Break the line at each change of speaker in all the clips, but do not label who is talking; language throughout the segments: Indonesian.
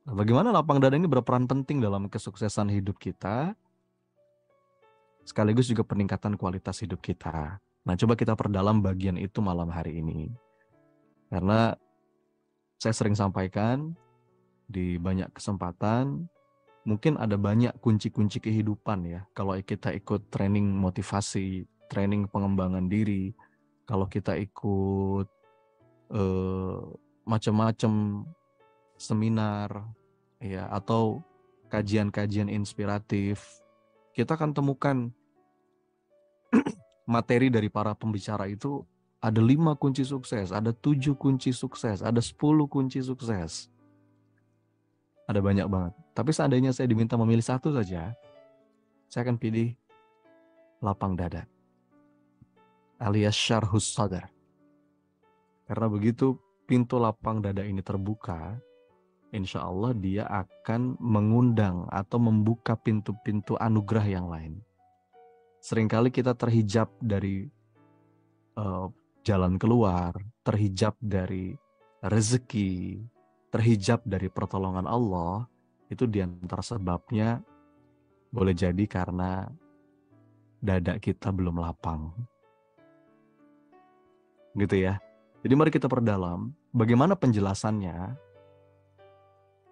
Nah, bagaimana lapang dada ini berperan penting dalam kesuksesan hidup kita, sekaligus juga peningkatan kualitas hidup kita. Nah, coba kita perdalam bagian itu malam hari ini. Karena saya sering sampaikan di banyak kesempatan, mungkin ada banyak kunci-kunci kehidupan ya. Kalau kita ikut training motivasi, training pengembangan diri, kalau kita ikut eh, macam-macam seminar, ya, atau kajian-kajian inspiratif, kita akan temukan materi dari para pembicara itu ada 5 kunci sukses, ada 7 kunci sukses, ada 10 kunci sukses. Ada banyak banget. Tapi seandainya saya diminta memilih satu saja, saya akan pilih lapang dada alias syarhus sadar. Karena begitu pintu lapang dada ini terbuka, insya Allah dia akan mengundang atau membuka pintu-pintu anugerah yang lain. Seringkali kita terhijab dari uh, jalan keluar, terhijab dari rezeki, terhijab dari pertolongan Allah, itu diantara sebabnya boleh jadi karena dada kita belum lapang. Gitu ya. Jadi mari kita perdalam bagaimana penjelasannya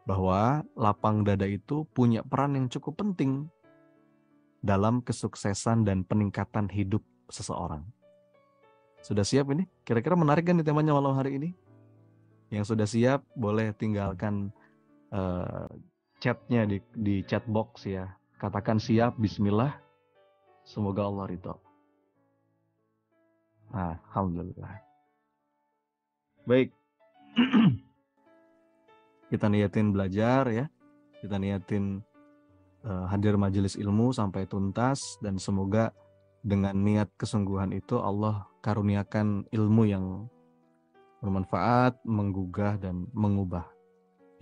bahwa lapang dada itu punya peran yang cukup penting dalam kesuksesan dan peningkatan hidup seseorang. Sudah siap ini? Kira-kira menarik kan nih temanya malam hari ini? Yang sudah siap boleh tinggalkan chatnya di chat box ya. Katakan siap, bismillah. Semoga Allah ridho. Nah, alhamdulillah. Baik, kita niatin belajar ya. Kita niatin hadir majelis ilmu sampai tuntas, dan semoga dengan niat kesungguhan itu Allah karuniakan ilmu yang bermanfaat, menggugah dan mengubah.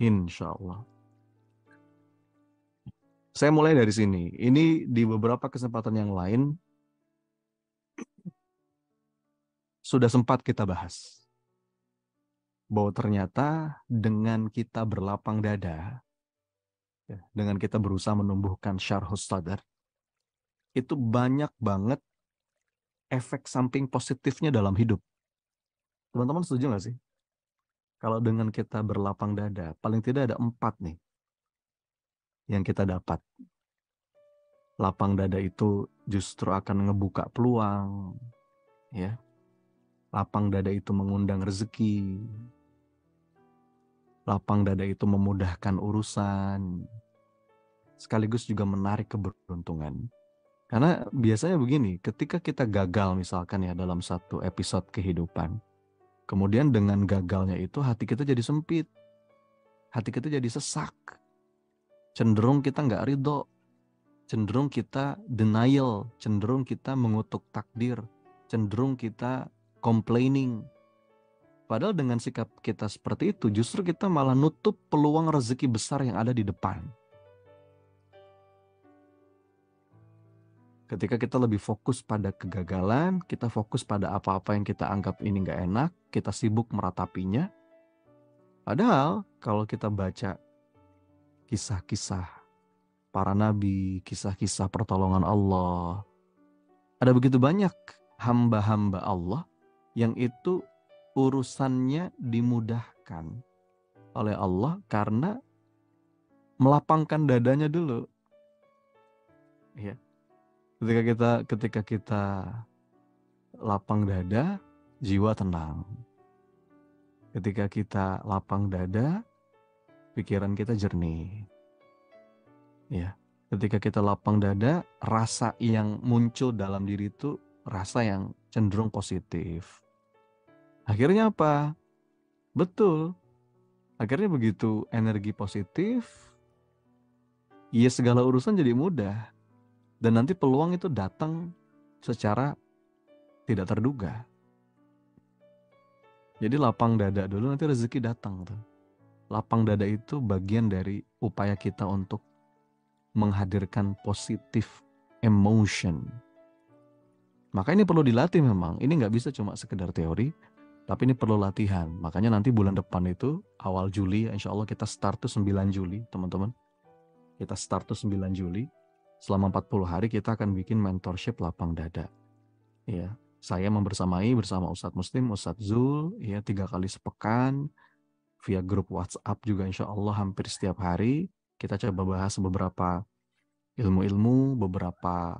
Insya Allah. Saya mulai dari sini. Ini di beberapa kesempatan yang lain sudah sempat kita bahas bahwa ternyata dengan kita berlapang dada, ya, dengan kita berusaha menumbuhkan syarhus sadar, itu banyak banget efek samping positifnya dalam hidup. Teman-teman setuju nggak sih? Kalau dengan kita berlapang dada, paling tidak ada 4 nih yang kita dapat. Lapang dada itu justru akan ngebuka peluang, ya. Lapang dada itu mengundang rezeki. Lapang dada itu memudahkan urusan, sekaligus juga menarik keberuntungan. Karena biasanya begini, ketika kita gagal misalkan ya dalam satu episode kehidupan, kemudian dengan gagalnya itu hati kita jadi sempit, hati kita jadi sesak, cenderung kita nggak ridho, cenderung kita denial, cenderung kita mengutuk takdir, cenderung kita complaining. Padahal dengan sikap kita seperti itu, justru kita malah nutup peluang rezeki besar yang ada di depan. Ketika kita lebih fokus pada kegagalan, kita fokus pada apa-apa yang kita anggap ini nggak enak, kita sibuk meratapinya. Padahal kalau kita baca kisah-kisah para nabi, kisah-kisah pertolongan Allah, ada begitu banyak hamba-hamba Allah yang itu urusannya dimudahkan oleh Allah karena melapangkan dadanya dulu. Ya. Ketika kita lapang dada, jiwa tenang. Ketika kita lapang dada, pikiran kita jernih. Ya. Ketika kita lapang dada, rasa yang muncul dalam diri itu rasa yang cenderung positif. Akhirnya apa? Betul. Akhirnya begitu energi positif, ya segala urusan jadi mudah. Dan nanti peluang itu datang secara tidak terduga. Jadi lapang dada dulu, nanti rezeki datang tuh. Lapang dada itu bagian dari upaya kita untuk menghadirkan positif emotion. Maka ini perlu dilatih memang. Ini nggak bisa cuma sekedar teori, Tapi ini perlu latihan. Makanya nanti bulan depan itu, awal Juli, insya Allah kita start tuh 9 Juli, teman-teman. Kita start tuh 9 Juli. Selama 40 hari kita akan bikin mentorship lapang dada. Ya, saya membersamai bersama Ustadz Muslim, Ustadz Zul, ya 3 kali sepekan, via grup WhatsApp juga insya Allah hampir setiap hari. Kita coba bahas beberapa ilmu-ilmu, beberapa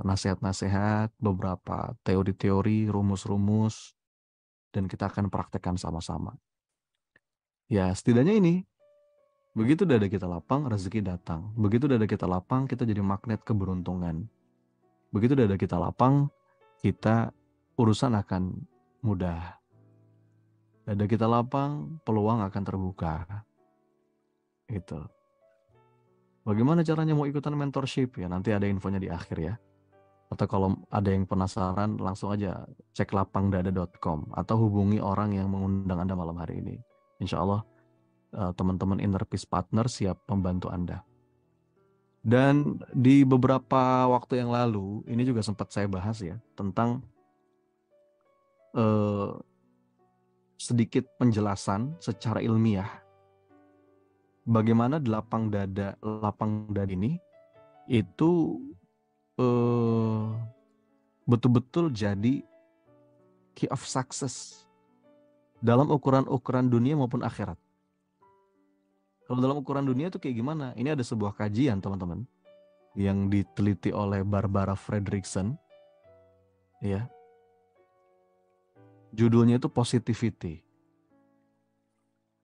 nasihat-nasihat, beberapa teori-teori, rumus-rumus, dan kita akan praktekkan sama-sama. Ya, setidaknya ini, begitu dada kita lapang, rezeki datang. Begitu dada kita lapang, kita jadi magnet keberuntungan. Begitu dada kita lapang, kita urusan akan mudah. Dada kita lapang, peluang akan terbuka. Gitu. Bagaimana caranya mau ikutan mentorship? Ya, nanti ada infonya di akhir ya. Atau kalau ada yang penasaran, langsung aja cek lapangdada.com atau hubungi orang yang mengundang Anda malam hari ini. Insya Allah teman-teman Inner Peace Partner siap membantu Anda. Dan di beberapa waktu yang lalu, ini juga sempat saya bahas ya, tentang sedikit penjelasan secara ilmiah bagaimana lapang dada ini itu betul-betul jadi key of success dalam ukuran-ukuran dunia maupun akhirat. Kalau dalam ukuran dunia itu kayak gimana? Ini ada sebuah kajian teman-teman yang diteliti oleh Barbara Fredrickson, ya. Judulnya itu Positivity.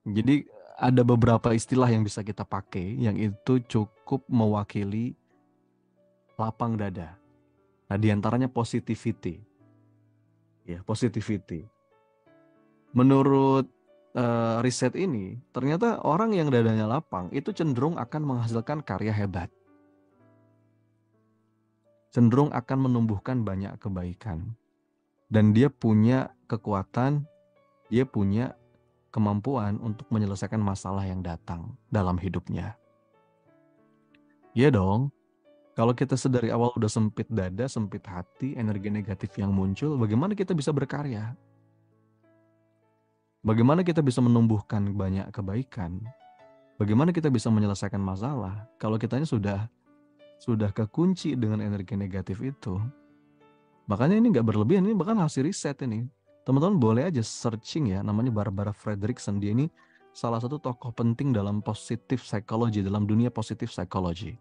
Jadi ada beberapa istilah yang bisa kita pakai yang itu cukup mewakili lapang dada. Nah, diantaranya positivity. Ya, positivity. Menurut riset ini, ternyata orang yang dadanya lapang itu cenderung akan menghasilkan karya hebat. Cenderung akan menumbuhkan banyak kebaikan. Dan dia punya kekuatan, dia punya kemampuan untuk menyelesaikan masalah yang datang dalam hidupnya. Ya dong, kalau kita sedari awal udah sempit dada, sempit hati, energi negatif yang muncul, bagaimana kita bisa berkarya? Bagaimana kita bisa menumbuhkan banyak kebaikan? Bagaimana kita bisa menyelesaikan masalah kalau kitanya sudah kekunci dengan energi negatif itu? Makanya ini nggak berlebihan, ini bahkan hasil riset ini. Teman-teman boleh aja searching ya, namanya Barbara Fredrickson. Dia ini salah satu tokoh penting dalam positif psychology, dalam dunia positif psychology.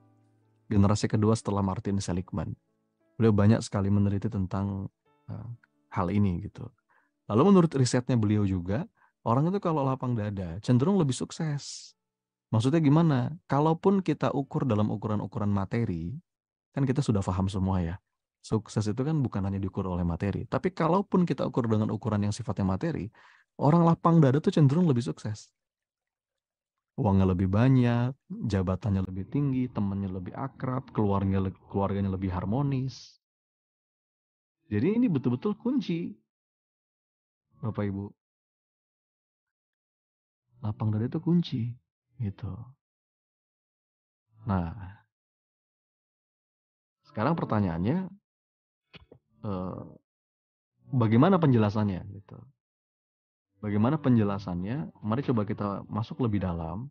Generasi kedua setelah Martin Seligman. Beliau banyak sekali meneliti tentang hal ini gitu. Lalu menurut risetnya beliau juga, orang itu kalau lapang dada cenderung lebih sukses. Maksudnya gimana? Kalaupun kita ukur dalam ukuran-ukuran materi, kan kita sudah paham semua ya. Sukses itu kan bukan hanya diukur oleh materi. Tapi kalaupun kita ukur dengan ukuran yang sifatnya materi, orang lapang dada tuh cenderung lebih sukses. Uangnya lebih banyak, jabatannya lebih tinggi, temannya lebih akrab, keluarganya lebih harmonis. Jadi ini betul-betul kunci, Bapak Ibu. Lapang dada itu kunci, gitu. Nah, sekarang pertanyaannya, bagaimana penjelasannya? Gitu. Bagaimana penjelasannya? Mari coba kita masuk lebih dalam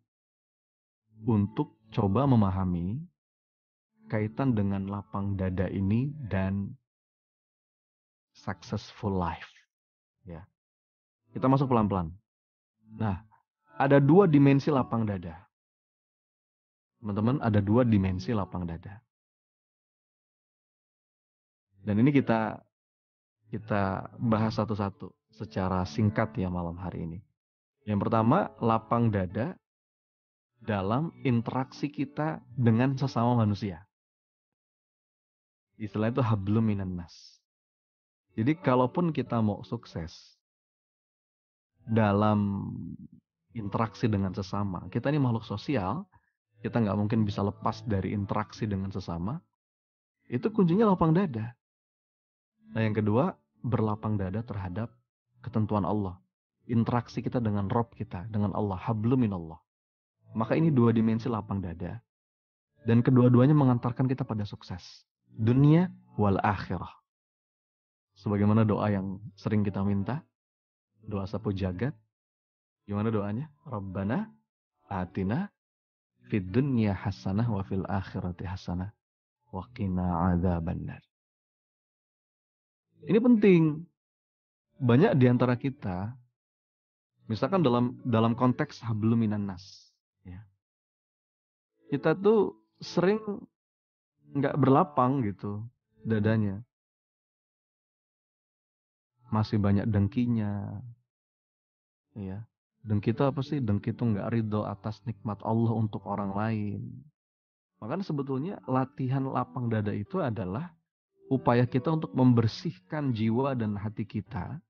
untuk coba memahami kaitan dengan lapang dada ini dan successful life. Ya, kita masuk pelan-pelan. Nah, ada 2 dimensi lapang dada. Teman-teman, ada 2 dimensi lapang dada. Dan ini kita bahas satu-satu secara singkat ya malam hari ini. Yang pertama, lapang dada dalam interaksi kita dengan sesama manusia. Istilah itu hablum minan nas. Jadi kalaupun kita mau sukses dalam interaksi dengan sesama, kita ini makhluk sosial, kita nggak mungkin bisa lepas dari interaksi dengan sesama, itu kuncinya lapang dada. Nah yang kedua, berlapang dada terhadap ketentuan Allah. Interaksi kita dengan Rob kita, dengan Allah, hablum minallah. Maka ini 2 dimensi lapang dada. Dan kedua-duanya mengantarkan kita pada sukses. Dunia wal akhirah. Sebagaimana doa yang sering kita minta. Doa sapu jagat. Gimana doanya? Rabbana atina fid dunya hasanah wa fil akhirati hasanah wa qina adzabannar. Ini penting. Banyak di antara kita, misalkan dalam konteks hablum minan nas, ya. Kita tuh sering nggak berlapang gitu dadanya. Masih banyak dengkinya, ya. Dengki itu apa sih? Dengki itu nggak ridho atas nikmat Allah untuk orang lain. Makanya sebetulnya latihan lapang dada itu adalah upaya kita untuk membersihkan jiwa dan hati kita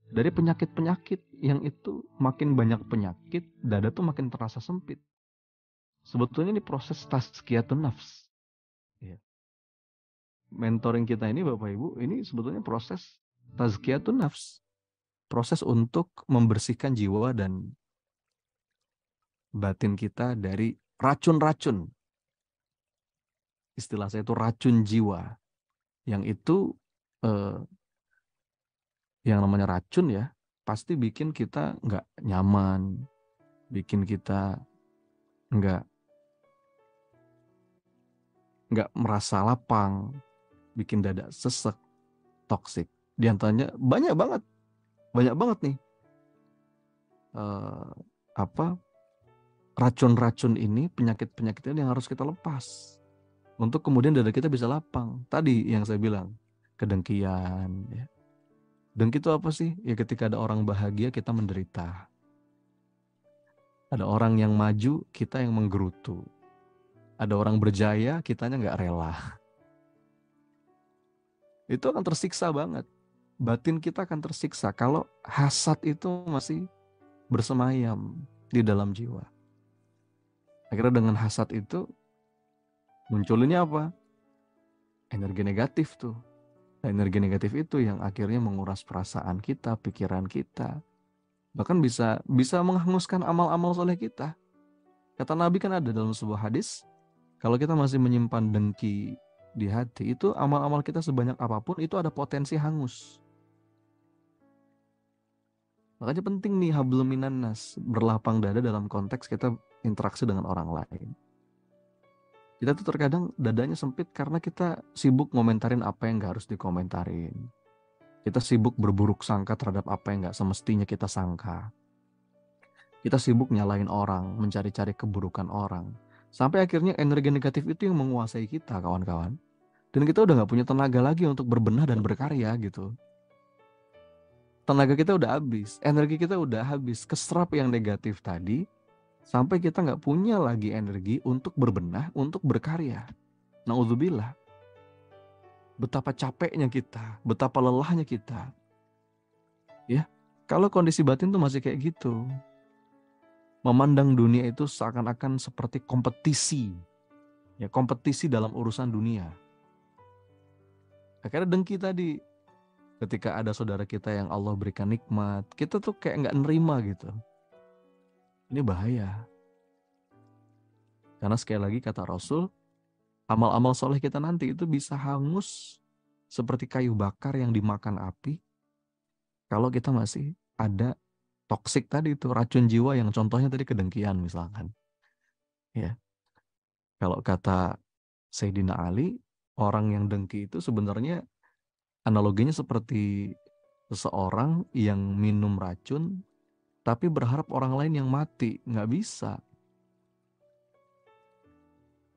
dari penyakit-penyakit yang itu makin banyak penyakit, dada tuh makin terasa sempit. Sebetulnya ini proses tazkiyatun nafs. Ya. Mentoring kita ini Bapak Ibu, ini sebetulnya proses tazkiyatun nafs. Proses untuk membersihkan jiwa dan batin kita dari racun-racun. Istilah saya itu racun jiwa. Yang itu yang namanya racun ya, pasti bikin kita nggak nyaman, bikin kita nggak merasa lapang, bikin dada sesek, toksik. Di antaranya banyak banget nih racun-racun ini, penyakit-penyakit ini yang harus kita lepas untuk kemudian dada kita bisa lapang. Tadi yang saya bilang, kedengkian. Ya. Dengki itu apa sih? Ya ketika ada orang bahagia kita menderita. Ada orang yang maju, kita yang menggerutu. Ada orang berjaya, kitanya nggak rela. Itu akan tersiksa banget. Batin kita akan tersiksa kalau hasad itu masih bersemayam di dalam jiwa. Akhirnya dengan hasad itu munculnya apa? Energi negatif tuh. Energi negatif itu yang akhirnya menguras perasaan kita, pikiran kita. Bahkan bisa menghanguskan amal-amal soleh kita. Kata Nabi kan ada dalam sebuah hadis, kalau kita masih menyimpan dengki di hati, itu amal-amal kita sebanyak apapun, itu ada potensi hangus. Makanya penting nih hablum minan nas, berlapang dada dalam konteks kita interaksi dengan orang lain. Kita tuh terkadang dadanya sempit karena kita sibuk ngomentarin apa yang gak harus dikomentarin. Kita sibuk berburuk sangka terhadap apa yang gak semestinya kita sangka. Kita sibuk nyalain orang, mencari-cari keburukan orang. Sampai akhirnya energi negatif itu yang menguasai kita, kawan-kawan. Dan kita udah gak punya tenaga lagi untuk berbenah dan berkarya gitu. Tenaga kita udah habis, energi kita udah habis, keserap yang negatif tadi, sampai kita nggak punya lagi energi untuk berbenah, untuk berkarya. Na'udzubillah. Betapa capeknya kita, betapa lelahnya kita. Ya, kalau kondisi batin tuh masih kayak gitu. Memandang dunia itu seakan-akan seperti kompetisi. Ya, kompetisi dalam urusan dunia. Akhirnya dengki tadi. Ketika ada saudara kita yang Allah berikan nikmat, kita tuh kayak nggak nerima gitu. Ini bahaya. Karena sekali lagi kata Rasul, amal-amal soleh kita nanti itu bisa hangus seperti kayu bakar yang dimakan api. Kalau kita masih ada toksik tadi itu, racun jiwa yang contohnya tadi kedengkian misalkan. Ya. Kalau kata Sayyidina Ali, orang yang dengki itu sebenarnya analoginya seperti seseorang yang minum racun tapi berharap orang lain yang mati. Nggak bisa.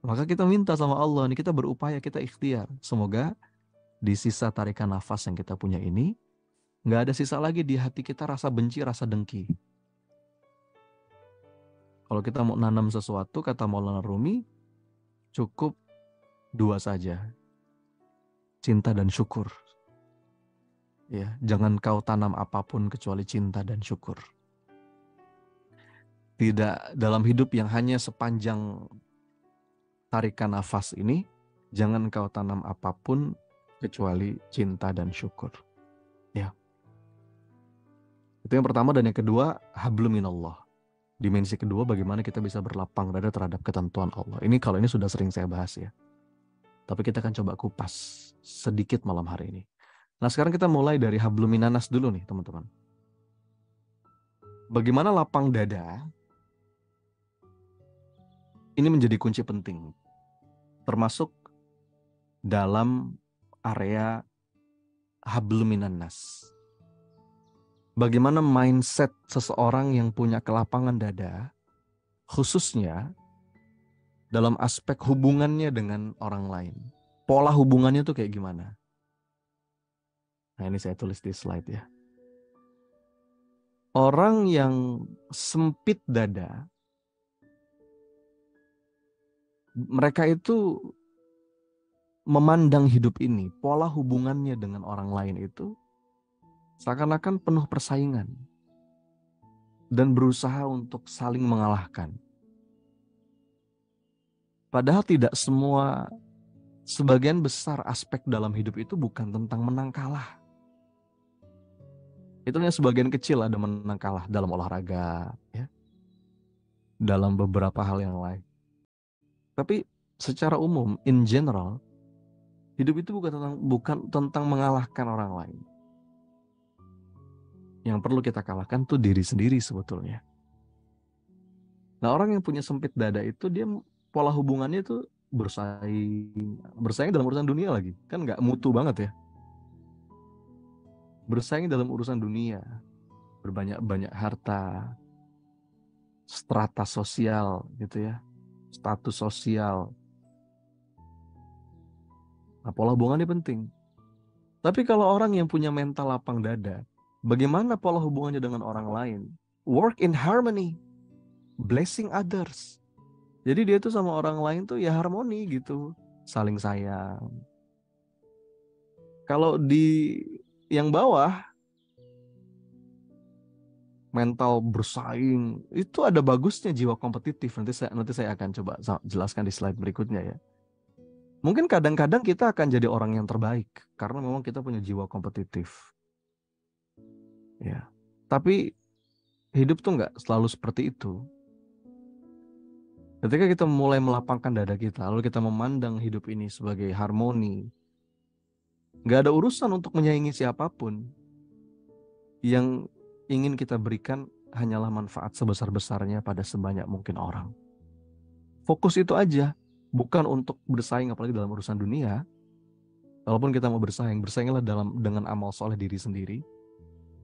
Maka kita minta sama Allah, nih kita berupaya, kita ikhtiar. Semoga di sisa tarikan nafas yang kita punya ini, nggak ada sisa lagi di hati kita rasa benci, rasa dengki. Kalau kita mau nanam sesuatu, kata Maulana Rumi, cukup 2 saja. Cinta dan syukur. Ya, jangan kau tanam apapun kecuali cinta dan syukur. Tidak dalam hidup yang hanya sepanjang tarikan nafas ini, jangan kau tanam apapun kecuali cinta dan syukur. Ya. Itu yang pertama, dan yang kedua, hablum minallah. Dimensi kedua, bagaimana kita bisa berlapang dada terhadap ketentuan Allah. Ini kalau ini sudah sering saya bahas ya. Tapi kita akan coba kupas sedikit malam hari ini. Nah sekarang kita mulai dari hablum minanas dulu nih teman-teman. Bagaimana lapang dada ini menjadi kunci penting, termasuk dalam area hablum minan nas. Bagaimana mindset seseorang yang punya kelapangan dada, khususnya dalam aspek hubungannya dengan orang lain. Pola hubungannya tuh kayak gimana? Nah, ini saya tulis di slide ya. Orang yang sempit dada, mereka itu memandang hidup ini, pola hubungannya dengan orang lain itu seakan-akan penuh persaingan dan berusaha untuk saling mengalahkan. Padahal tidak semua, sebagian besar aspek dalam hidup itu bukan tentang menang kalah. Itu hanya sebagian kecil ada menang kalah dalam olahraga, ya, dalam beberapa hal yang lain. Tapi secara umum, in general, hidup itu bukan tentang mengalahkan orang lain. Yang perlu kita kalahkan tuh diri sendiri sebetulnya. Nah, orang yang punya sempit dada itu dia pola hubungannya itu bersaing dalam urusan dunia lagi. Kan nggak mutu banget ya. Bersaing dalam urusan dunia, berbanyak-banyak harta, strata sosial gitu ya, status sosial. Nah, pola hubungan ini penting. Tapi kalau orang yang punya mental lapang dada, bagaimana pola hubungannya dengan orang lain? Work in harmony, blessing others. Jadi dia tuh sama orang lain tuh ya harmoni gitu, saling sayang. Kalau di yang bawah, mental bersaing, itu ada bagusnya jiwa kompetitif. Nanti saya akan coba jelaskan di slide berikutnya ya. Mungkin kadang-kadang kita akan jadi orang yang terbaik karena memang kita punya jiwa kompetitif. Ya. Tapi hidup tuh nggak selalu seperti itu. Ketika kita mulai melapangkan dada kita, lalu kita memandang hidup ini sebagai harmoni, nggak ada urusan untuk menyaingi siapapun. Yang ingin kita berikan hanyalah manfaat sebesar-besarnya pada sebanyak mungkin orang. Fokus itu aja, bukan untuk bersaing apalagi dalam urusan dunia. Walaupun kita mau bersaing, bersainglah dengan amal soleh diri sendiri,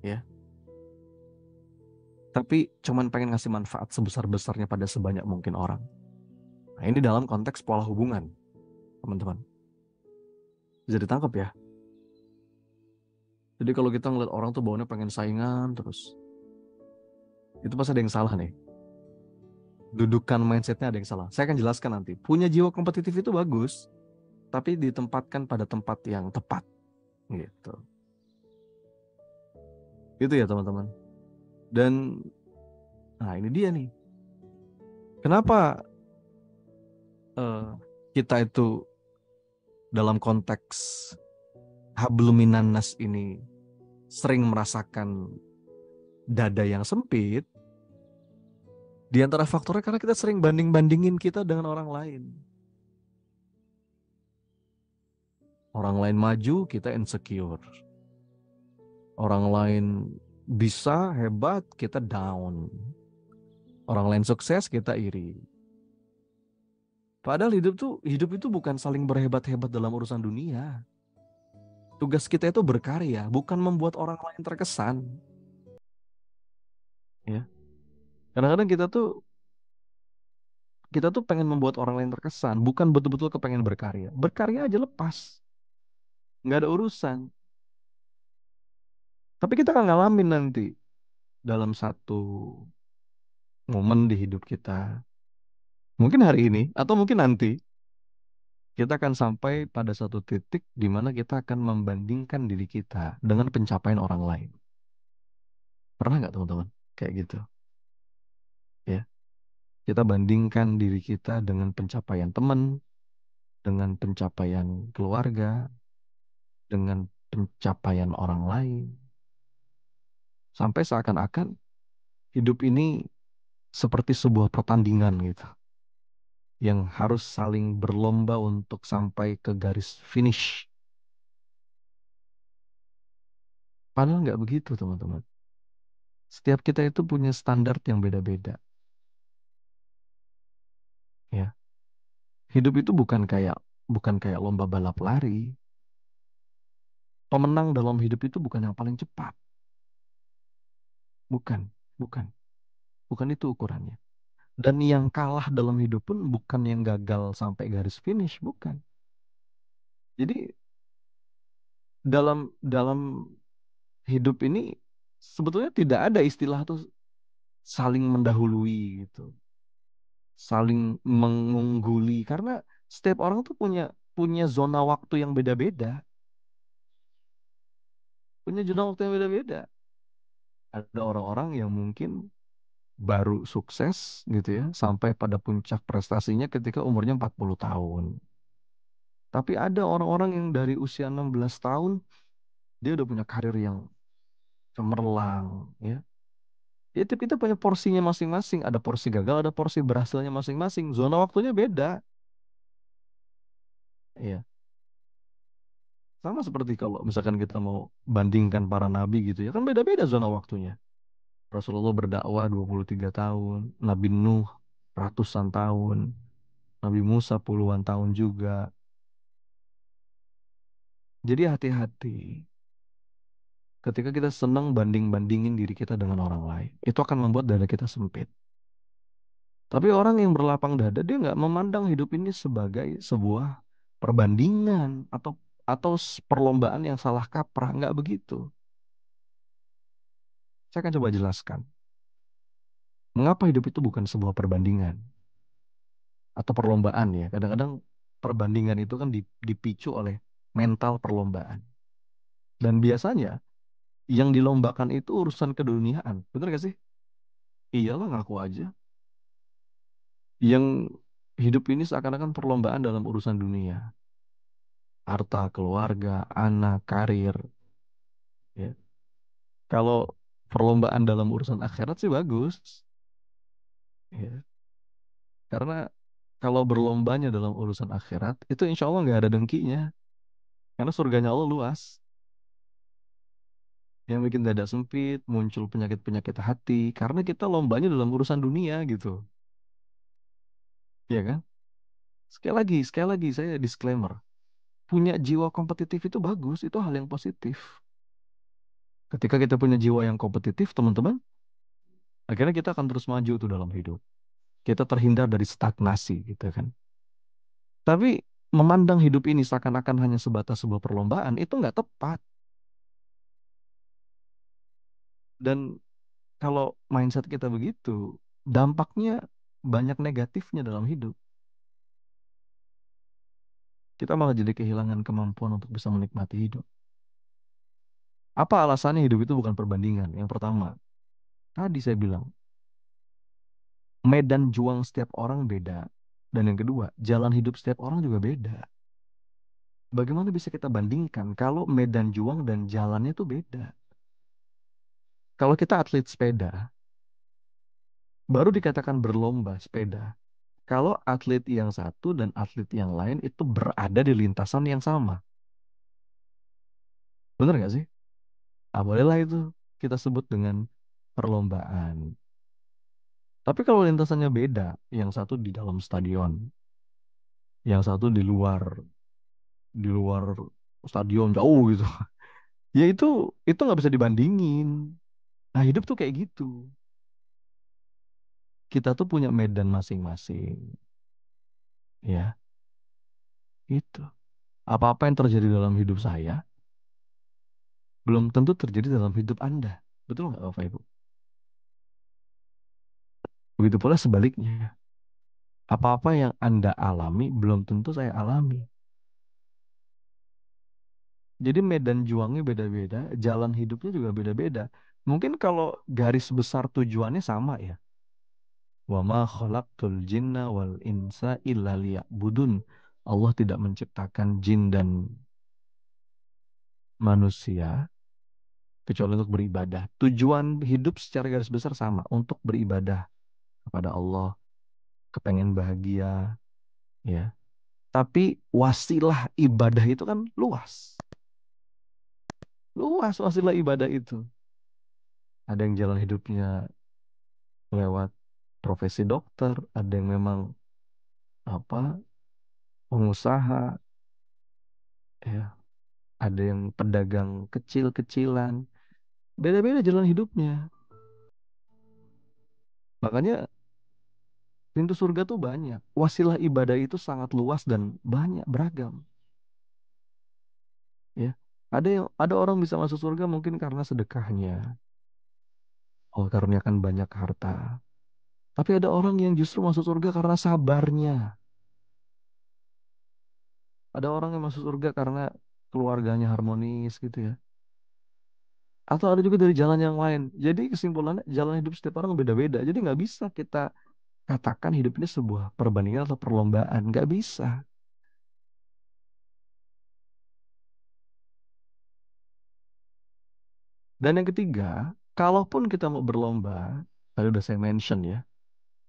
ya. Tapi cuman pengen ngasih manfaat sebesar-besarnya pada sebanyak mungkin orang. Nah, ini dalam konteks pola hubungan, teman-teman. Bisa ditangkap ya. Jadi kalau kita ngeliat orang tuh bawaannya pengen saingan terus, itu pasti ada yang salah nih. Dudukan mindsetnya ada yang salah. Saya akan jelaskan nanti. Punya jiwa kompetitif itu bagus, tapi ditempatkan pada tempat yang tepat. Gitu. Itu ya teman-teman. Dan, nah ini dia nih. Kenapa kita itu dalam konteks habluminan nas ini sering merasakan dada yang sempit? Di antara faktornya karena kita sering banding-bandingin kita dengan orang lain. Orang lain maju, kita insecure. Orang lain bisa, hebat, kita down. Orang lain sukses, kita iri. Padahal hidup itu bukan saling berhebat-hebat dalam urusan dunia. Tugas kita itu berkarya, bukan membuat orang lain terkesan. Ya. Kadang-kadang kita tuh pengen membuat orang lain terkesan, bukan betul-betul kepengen berkarya. Berkarya aja lepas, nggak ada urusan. Tapi kita akan ngalamin nanti dalam satu momen di hidup kita. Mungkin hari ini atau mungkin nanti kita akan sampai pada satu titik di mana kita akan membandingkan diri kita dengan pencapaian orang lain. Pernah nggak teman-teman? Kayak gitu. Ya. Kita bandingkan diri kita dengan pencapaian teman, dengan pencapaian keluarga, dengan pencapaian orang lain. Sampai seakan-akan hidup ini seperti sebuah pertandingan gitu. Yang harus saling berlomba untuk sampai ke garis finish. Padahal nggak begitu teman-teman. Setiap kita itu punya standar yang beda-beda, ya. Hidup itu bukan kayak lomba balap lari. Pemenang dalam hidup itu bukan yang paling cepat, bukan, bukan, bukan itu ukurannya. Dan yang kalah dalam hidup pun bukan yang gagal sampai garis finish, bukan. Jadi dalam dalam hidup ini sebetulnya tidak ada istilah tuh saling mendahului gitu, saling mengungguli karena setiap orang tuh punya punya zona waktu yang beda-beda, punya zona waktu yang beda-beda. Ada orang-orang yang mungkin baru sukses gitu ya, sampai pada puncak prestasinya ketika umurnya 40 tahun. Tapi ada orang-orang yang dari usia 16 tahun dia udah punya karir yang cemerlang ya. Ya, tapi kita punya porsinya masing-masing. Ada porsi gagal, ada porsi berhasilnya masing-masing. Zona waktunya beda. Iya. Sama seperti kalau misalkan kita mau bandingkan para nabi gitu ya, kan beda-beda zona waktunya. Rasulullah berdakwah 23 tahun, Nabi Nuh ratusan tahun, Nabi Musa puluhan tahun juga. Jadi hati-hati ketika kita senang banding-bandingin diri kita dengan orang lain. Itu akan membuat dada kita sempit. Tapi orang yang berlapang dada dia nggak memandang hidup ini sebagai sebuah perbandingan atau perlombaan yang salah kaprah, nggak begitu. Saya akan coba jelaskan mengapa hidup itu bukan sebuah perbandingan atau perlombaan ya. Kadang-kadang perbandingan itu kan dipicu oleh mental perlombaan. Dan biasanya yang dilombakan itu urusan keduniaan. Bener gak sih? Iyalah ngaku aja. Yang hidup ini seakan-akan perlombaan dalam urusan dunia. Harta, keluarga, anak, karir. Ya. Kalau perlombaan dalam urusan akhirat sih bagus. Ya. Karena kalau berlombanya dalam urusan akhirat, itu insya Allah nggak ada dengkinya. Karena surganya Allah luas. Yang bikin dada sempit, muncul penyakit-penyakit hati. Karena kita lombanya dalam urusan dunia gitu. Ya kan? Sekali lagi saya disclaimer. Punya jiwa kompetitif itu bagus, itu hal yang positif. Ketika kita punya jiwa yang kompetitif, teman-teman, akhirnya kita akan terus maju tuh dalam hidup. Kita terhindar dari stagnasi gitu kan. Tapi memandang hidup ini seakan-akan hanya sebatas sebuah perlombaan itu nggak tepat. Dan kalau mindset kita begitu, dampaknya banyak negatifnya dalam hidup. Kita malah jadi kehilangan kemampuan untuk bisa menikmati hidup. Apa alasannya hidup itu bukan perbandingan? Yang pertama, tadi saya bilang, medan juang setiap orang beda. Dan yang kedua, jalan hidup setiap orang juga beda. Bagaimana bisa kita bandingkan kalau medan juang dan jalannya itu beda? Kalau kita atlet sepeda, baru dikatakan berlomba sepeda. Kalau atlet yang satu dan atlet yang lain itu berada di lintasan yang sama. Bener nggak sih? Ah, bolehlah itu kita sebut dengan perlombaan. Tapi kalau lintasannya beda, yang satu di dalam stadion, yang satu di luar stadion jauh gitu. Ya itu nggak bisa dibandingin. Nah, hidup tuh kayak gitu. Kita tuh punya medan masing-masing, ya. Itu. Apa-apa yang terjadi dalam hidup saya belum tentu terjadi dalam hidup Anda. Betul nggak, Bapak Ibu? Begitu pula sebaliknya. Apa-apa yang Anda alami belum tentu saya alami. Jadi medan juangnya beda-beda, jalan hidupnya juga beda-beda. Mungkin kalau garis besar tujuannya sama ya. Wa ma khalaqtul jinna wal insa illa liya'budun. Allah tidak menciptakan jin dan manusia kecuali untuk beribadah. Tujuan hidup secara garis besar sama, untuk beribadah kepada Allah, kepengen bahagia, ya. Tapi wasilah ibadah itu kan luas. Luas wasilah ibadah itu. Ada yang jalan hidupnya lewat profesi dokter, ada yang memang apa pengusaha, ya, ada yang pedagang kecil-kecilan. Beda-beda jalan hidupnya. Makanya pintu surga tuh banyak. Wasilah ibadah itu sangat luas dan banyak beragam. Ya, ada orang bisa masuk surga mungkin karena sedekahnya. Oh, karuniakan banyak harta. Tapi ada orang yang justru masuk surga karena sabarnya. Ada orang yang masuk surga karena keluarganya harmonis gitu ya. Atau ada juga dari jalan yang lain. Jadi kesimpulannya jalan hidup setiap orang beda-beda. Jadi nggak bisa kita katakan hidup ini sebuah perbandingan atau perlombaan. Nggak bisa. Dan yang ketiga, kalaupun kita mau berlomba, tadi udah saya mention ya,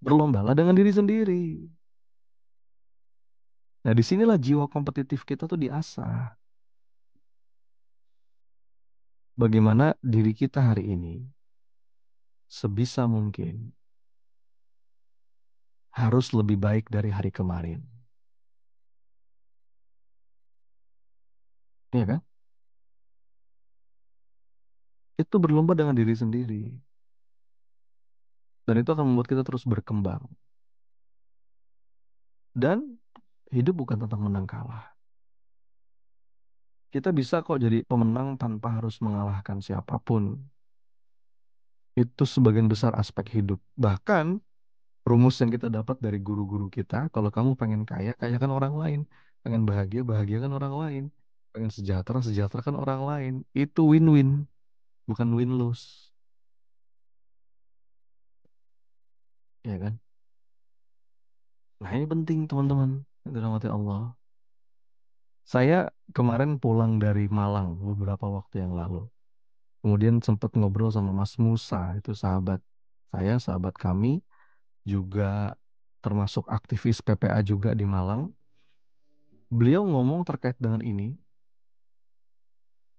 berlombalah dengan diri sendiri. Nah, disinilah jiwa kompetitif kita tuh diasah. Bagaimana diri kita hari ini sebisa mungkin harus lebih baik dari hari kemarin. Iya kan? Itu berlomba dengan diri sendiri. Dan itu akan membuat kita terus berkembang. Dan hidup bukan tentang menang kalah. Kita bisa kok jadi pemenang tanpa harus mengalahkan siapapun. Itu sebagian besar aspek hidup. Bahkan rumus yang kita dapat dari guru-guru kita, kalau kamu pengen kaya, kayakan orang lain. Pengen bahagia, bahagiakan orang lain. Pengen sejahtera, sejahterakan orang lain. Itu win-win, bukan win-lose. Ya kan? Nah ini penting teman-teman. Yang dirahmati Allah. Saya kemarin pulang dari Malang beberapa waktu yang lalu. Kemudian sempat ngobrol sama Mas Musa, itu sahabat saya, sahabat kami, juga termasuk aktivis PPA juga di Malang. Beliau ngomong terkait dengan ini,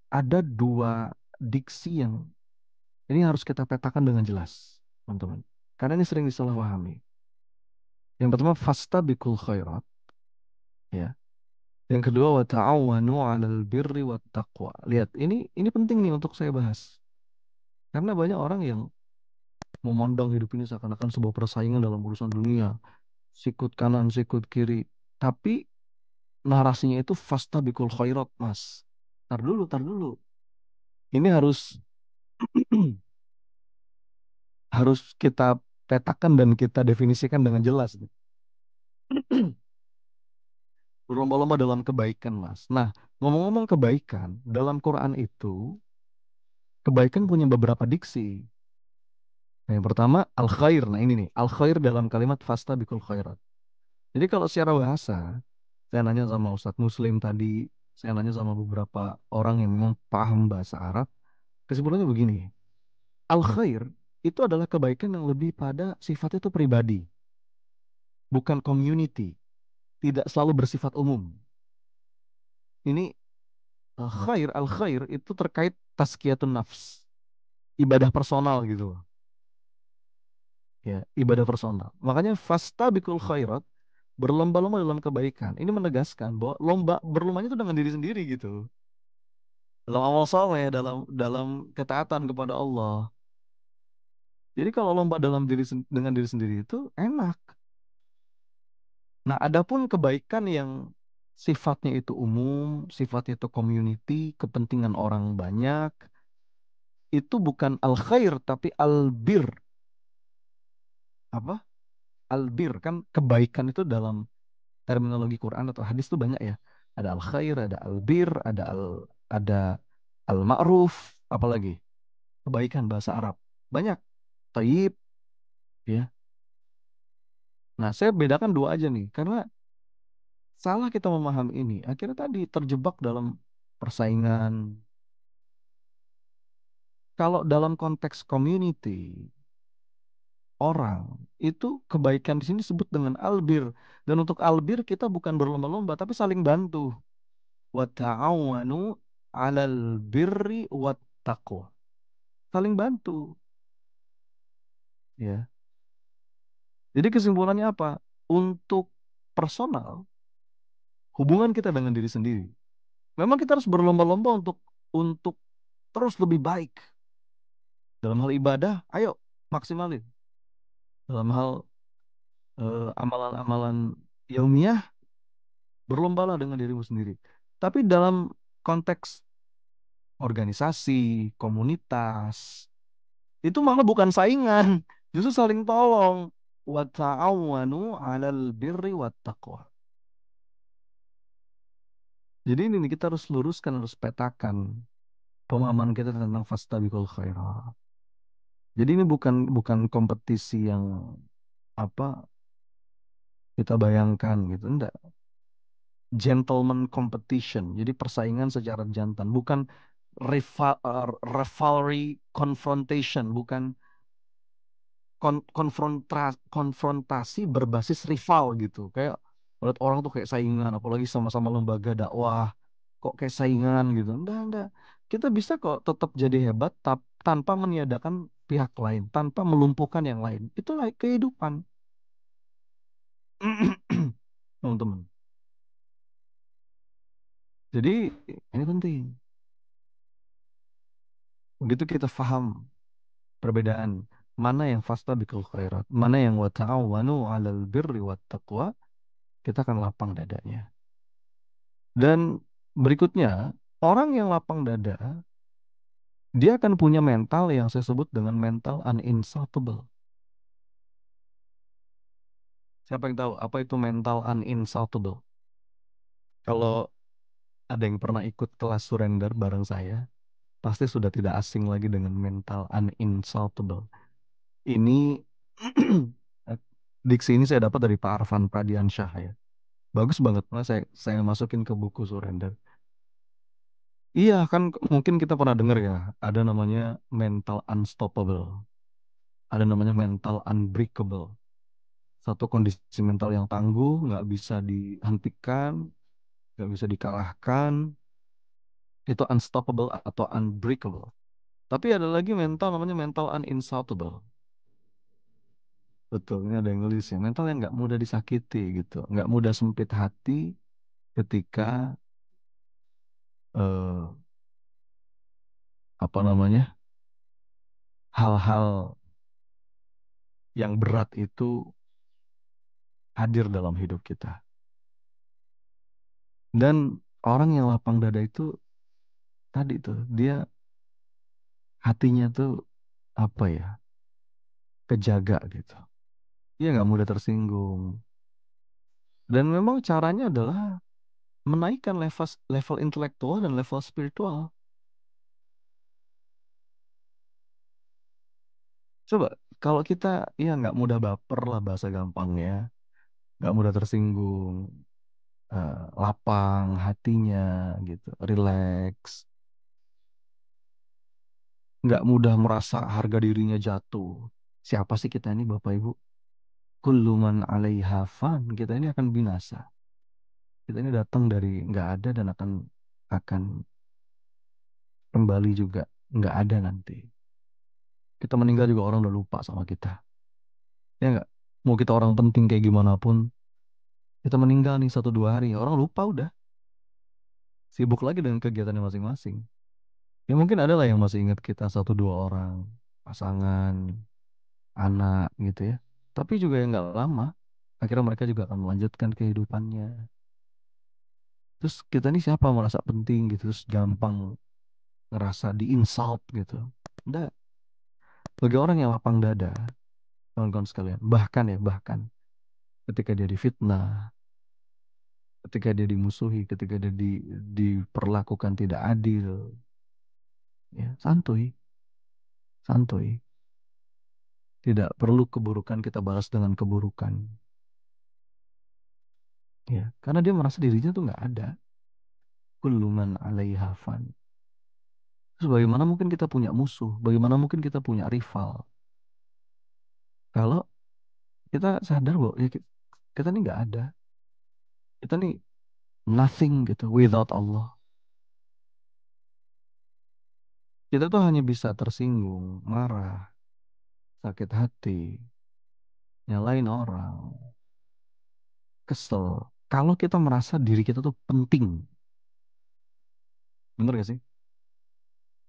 ada dua diksi yang ini harus kita petakan dengan jelas, teman-teman. Karena ini sering disalahpahami. Yang pertama, fastabiqul khairat, ya. Yang kedua, wa ta'awanu 'alal birri wat taqwa. Lihat, ini penting nih untuk saya bahas. Karena banyak orang yang memandang hidup ini seakan-akan sebuah persaingan dalam urusan dunia, sikut kanan, sikut kiri. Tapi narasinya itu fastabiqul khairat, Mas. Tar dulu, tar dulu. Ini harus harus kita petakan dan kita definisikan dengan jelas. Berlomba-lomba dalam kebaikan, Mas. Nah, ngomong-ngomong kebaikan, dalam Quran itu, kebaikan punya beberapa diksi. Nah, yang pertama, al-khair. Nah, ini nih, al-khair dalam kalimat fasta bikul khairat. Jadi kalau secara bahasa, saya nanya sama Ustadz Muslim tadi, saya nanya sama beberapa orang yang memang paham bahasa Arab, kesimpulannya begini, al-khair itu adalah kebaikan yang lebih pada sifatnya itu pribadi, bukan community, tidak selalu bersifat umum. Ini al-khair itu terkait tazkiyatun nafs, ibadah personal gitu loh. Ya, ibadah personal. Makanya fastabiqul khairat, berlomba-lomba dalam kebaikan. Ini menegaskan bahwa lomba berlombanya itu dengan diri sendiri gitu. Dalam amal soleh, dalam ketaatan kepada Allah. Jadi kalau lomba dalam dengan diri sendiri itu enak. Nah, adapun kebaikan yang sifatnya itu umum, sifatnya itu community, kepentingan orang banyak, itu bukan al khair tapi al bir. Apa? Al bir kan kebaikan itu dalam terminologi Quran atau hadis tuh banyak ya. Ada al khair, ada al bir, ada al ma'ruf, apalagi kebaikan bahasa Arab. Banyak. Taib, ya. Nah, saya bedakan dua aja nih karena salah kita memahami ini. Akhirnya tadi terjebak dalam persaingan. Kalau dalam konteks community, orang itu kebaikan di sini disebut dengan albir. Dan untuk albir kita bukan berlomba-lomba tapi saling bantu. Wa ta'awanu 'alal birri wat taqwa. Saling bantu. Ya. Jadi kesimpulannya apa? Untuk personal, hubungan kita dengan diri sendiri. Memang kita harus berlomba-lomba untuk terus lebih baik dalam hal ibadah. Ayo maksimalin. Dalam hal amalan-amalan yaumiyah, berlombalah dengan dirimu sendiri. Tapi dalam konteks organisasi, komunitas, itu malah bukan saingan, justru saling tolong. Wa ta'awanu 'alal birri wat taqwa. Jadi ini nih, kita harus luruskan, harus petakan pemahaman kita tentang fastabiqul khairat. Jadi ini bukan bukan kompetisi yang apa kita bayangkan gitu. Enggak, gentleman competition. Jadi persaingan secara jantan, bukan rivalry confrontation, bukan konfrontasi berbasis rival gitu. Kayak melihat orang tuh kayak saingan, apalagi sama-sama lembaga dakwah, kok kayak saingan gitu. Enggak. Kita bisa kok tetap jadi hebat tanpa meniadakan pihak lain, tanpa melumpuhkan yang lain. Itulah kehidupan, teman-teman. Jadi ini penting. Begitu kita paham perbedaan mana yang fastabiqul khairat, mana yang wa ta'awanu 'alal birri wat taqwa, kita akan lapang dadanya. Dan berikutnya, orang yang lapang dada, dia akan punya mental yang saya sebut dengan mental uninsultable. Siapa yang tahu apa itu mental uninsultable? Kalau ada yang pernah ikut kelas surrender bareng saya, pasti sudah tidak asing lagi dengan mental uninsultable. Ini diksi ini saya dapat dari Pak Arfan Pradiansyah ya. Bagus banget, nah, saya masukin ke buku surrender. Iya kan, mungkin kita pernah dengar ya, ada namanya mental unstoppable, ada namanya mental unbreakable. Satu kondisi mental yang tangguh, nggak bisa dihentikan, nggak bisa dikalahkan, itu unstoppable atau unbreakable. Tapi ada lagi mental namanya mental uninsultable. Betul, ini ada yang nulis ya. Mental yang nggak mudah disakiti gitu, nggak mudah sempit hati ketika eh, apa namanya hal-hal yang berat itu hadir dalam hidup kita. Dan orang yang lapang dada itu tadi tuh dia hatinya tuh apa ya, kejaga gitu. Dia nggak mudah tersinggung. Dan memang caranya adalah menaikkan level level intelektual dan level spiritual. Coba kalau kita ya nggak mudah baper lah bahasa gampangnya, nggak mudah tersinggung, lapang hatinya gitu, relax, nggak mudah merasa harga dirinya jatuh. Siapa sih kita ini Bapak Ibu? Kullu man 'alaiha fan. Kita ini akan binasa. Kita ini datang dari nggak ada dan akan kembali juga nggak ada nanti. Kita meninggal juga orang udah lupa sama kita. Ya nggak? Mau kita orang penting kayak gimana pun, kita meninggal nih 1 2 hari, orang lupa udah. Sibuk lagi dengan kegiatannya masing-masing. Ya mungkin ada lah yang masih ingat kita 1 2 orang, pasangan, anak gitu ya. Tapi juga yang nggak lama, akhirnya mereka juga akan melanjutkan kehidupannya. Terus kita nih siapa merasa penting gitu, terus gampang ngerasa di-insult gitu. Enggak, bagi orang yang lapang dada, kawan-kawan sekalian, bahkan ketika dia difitnah, ketika dia dimusuhi, ketika dia diperlakukan tidak adil, ya santuy, santuy. Tidak perlu keburukan kita balas dengan keburukan, ya, karena dia merasa dirinya tuh nggak ada. Kullu man 'alaiha fan. Terus bagaimana mungkin kita punya musuh? Bagaimana mungkin kita punya rival? Kalau kita sadar bahwa ya, kita nih nggak ada. Kita nih nothing gitu without Allah. Kita tuh hanya bisa tersinggung, marah, sakit hati, nyalain orang, kesel. Kalau kita merasa diri kita tuh penting, bener gak sih?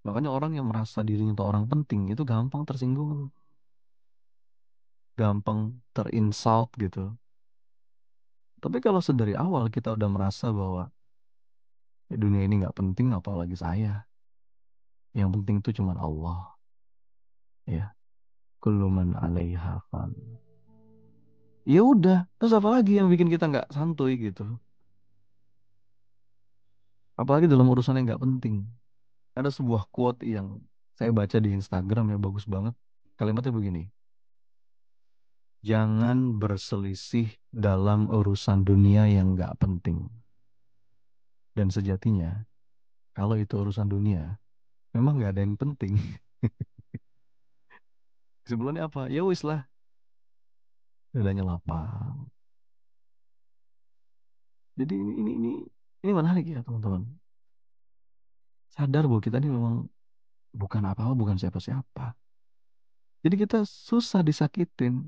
Makanya orang yang merasa dirinya tuh orang penting itu gampang tersinggung, gampang terinsult gitu. Tapi kalau sedari awal kita udah merasa bahwa dunia ini nggak penting, apalagi saya. Yang penting itu cuma Allah, ya. Kullu man 'alaiha fan. Ya udah, terus apa lagi yang bikin kita nggak santuy gitu? Apalagi dalam urusan yang nggak penting. Ada sebuah quote yang saya baca di Instagram ya bagus banget. Kalimatnya begini, jangan berselisih dalam urusan dunia yang nggak penting. Dan sejatinya, kalau itu urusan dunia, memang nggak ada yang penting. Kesimpulannya apa? Ya wis lah, dadanya lapang. Jadi ini menarik ya teman-teman. Sadar bahwa kita ini memang bukan apa-apa, bukan siapa-siapa. Jadi kita susah disakitin,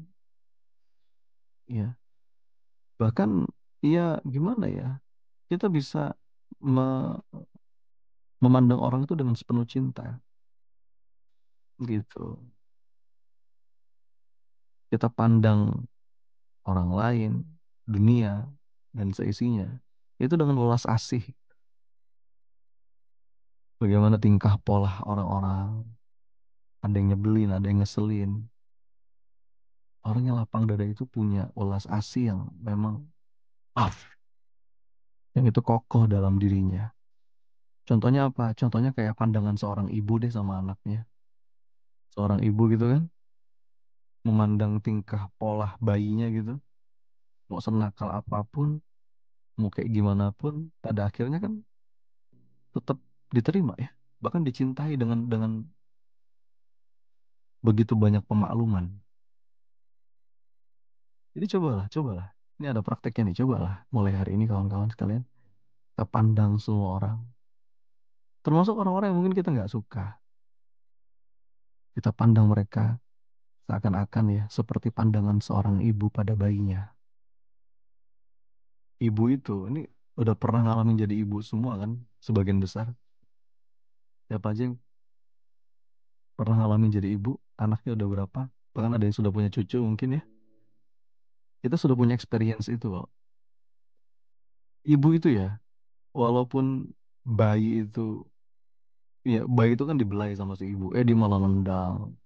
ya. Bahkan ya gimana ya? Kita bisa me- memandang orang itu dengan sepenuh cinta, gitu. Kita pandang orang lain, dunia, dan seisinya itu dengan welas asih. Bagaimana tingkah pola orang-orang, ada yang nyebelin, ada yang ngeselin. Orang yang lapang dada itu punya welas asih yang memang ah, yang itu kokoh dalam dirinya. Contohnya apa? Contohnya kayak pandangan seorang ibu deh sama anaknya. Seorang ibu gitu kan, memandang tingkah pola bayinya gitu. Mau senakal apapun, mau kayak gimana pun, pada akhirnya kan tetap diterima ya. Bahkan dicintai dengan begitu banyak pemakluman. Jadi cobalah, cobalah. Ini ada prakteknya nih, cobalah. Mulai hari ini kawan-kawan sekalian, kita pandang semua orang. Termasuk orang-orang yang mungkin kita nggak suka. Kita pandang mereka seakan-akan ya, seperti pandangan seorang ibu pada bayinya. Ibu itu, ini udah pernah ngalamin jadi ibu semua kan, sebagian besar. Siapa aja yang pernah ngalamin jadi ibu, anaknya udah berapa, bahkan ada yang sudah punya cucu mungkin ya. Kita sudah punya experience itu kok. Ibu itu ya, walaupun bayi itu, ya bayi itu kan dibelai sama si ibu, dia malah nendang.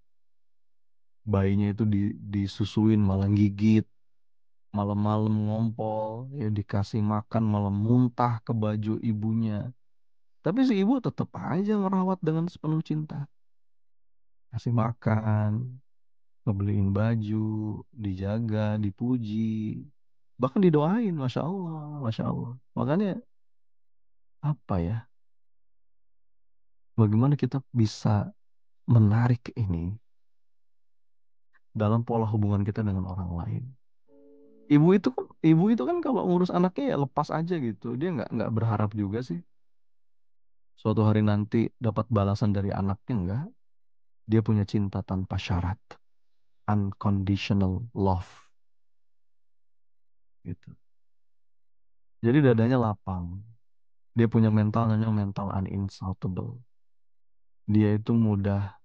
Bayinya itu disusuin malah gigit, malam-malam ngompol, ya dikasih makan malah muntah ke baju ibunya. Tapi si ibu tetap aja merawat dengan sepenuh cinta. Kasih makan, ngebeliin baju, dijaga, dipuji, bahkan didoain, masya Allah, masya Allah. Makanya apa ya? Bagaimana kita bisa menarik ini dalam pola hubungan kita dengan orang lain? Ibu itu kan kalau ngurus anaknya ya lepas aja gitu. Dia nggak berharap juga sih. Suatu hari nanti dapat balasan dari anaknya enggak. Dia punya cinta tanpa syarat, unconditional love gitu. Jadi dadanya lapang. Dia punya mental namanya mental uninsultable. Dia itu mudah